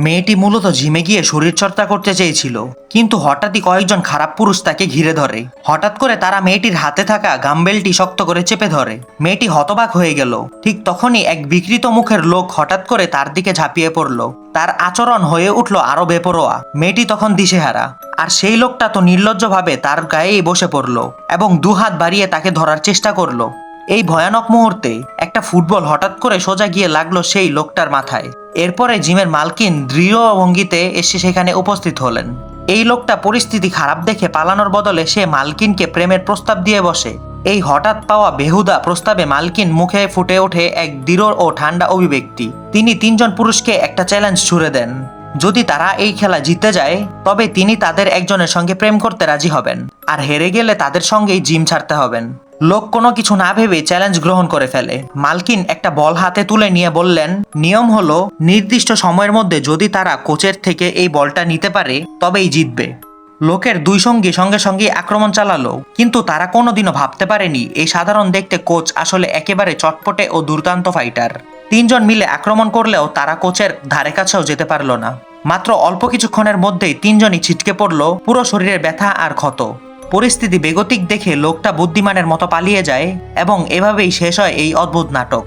মেয়েটি মূলত জিমে গিয়ে শরীরচর্চা করতে চেয়েছিল, কিন্তু হঠাৎই কয়েকজন খারাপ পুরুষ তাকে ঘিরে ধরে। হঠাৎ করে তারা মেয়েটির হাতে থাকা গাম্বেলটি শক্ত করে চেপে ধরে। মেয়েটি হতবাক হয়ে গেল। ঠিক তখনই এক বিকৃত মুখের লোক হঠাৎ করে তার দিকে ঝাঁপিয়ে পড়ল। তার আচরণ হয়ে উঠল আরো বেপরোয়া। মেয়েটি তখন দিশেহারা, আর সেই লোকটা তো নির্লজ্জভাবে তার গায়েই বসে পড়ল এবং দুহাত বাড়িয়ে তাকে ধরার চেষ্টা করলো। এই ভয়ানক মুহূর্তে একটা ফুটবল হঠাৎ করে সোজা গিয়ে লাগলো সেই লোকটার মাথায়। এরপরে জিমের মালকিন দৃঢ় ভঙ্গিতে এসে সেখানে উপস্থিত হলেন। এই লোকটা পরিস্থিতি খারাপ দেখে পালানোর বদলে সে মালকিনকে প্রেমের প্রস্তাব দিয়ে বসে। এই হঠাৎ পাওয়া বেহুদা প্রস্তাবে মালকিন মুখে ফুটে ওঠে এক দৃঢ় ও ঠান্ডা অভিব্যক্তি। তিনি তিনজন পুরুষকে একটা চ্যালেঞ্জ ছুড়ে দেন। যদি তারা এই খেলা জিতে যায় তবে তিনি তাদের একজনের সঙ্গে প্রেম করতে রাজি হবেন, আর হেরে গেলে তাদের সঙ্গেই জিম ছাড়তে হবেন। লোক কোনো কিছু না ভেবে চ্যালেঞ্জ গ্রহণ করে ফেলে। মালকিন একটা বল হাতে তুলে নিয়ে বললেন, নিয়ম হলো নির্দিষ্ট সময়ের মধ্যে যদি তারা কোচের থেকে এই বলটা নিতে পারে তবেই জিতবে। লোকের দুই সঙ্গী সঙ্গে সঙ্গে আক্রমণ চালালো, কিন্তু তারা কোনোদিনও ভাবতে পারেনি এই সাধারণ দেখতে কোচ আসলে একেবারে চটপটে ও দুর্দান্ত ফাইটার। তিনজন মিলে আক্রমণ করলেও তারা কোচের ধারে কাছেও যেতে পারল না। মাত্র অল্প কিছুক্ষণের মধ্যেই তিনজনই ছিটকে পড়ল, পুরো শরীরের ব্যথা আর ক্ষত। পরিস্থিতি বেগতিক দেখে লোকটা বুদ্ধিমানের মতো পালিয়ে যায় এবং এভাবেই শেষ হয় এই অদ্ভুত নাটক।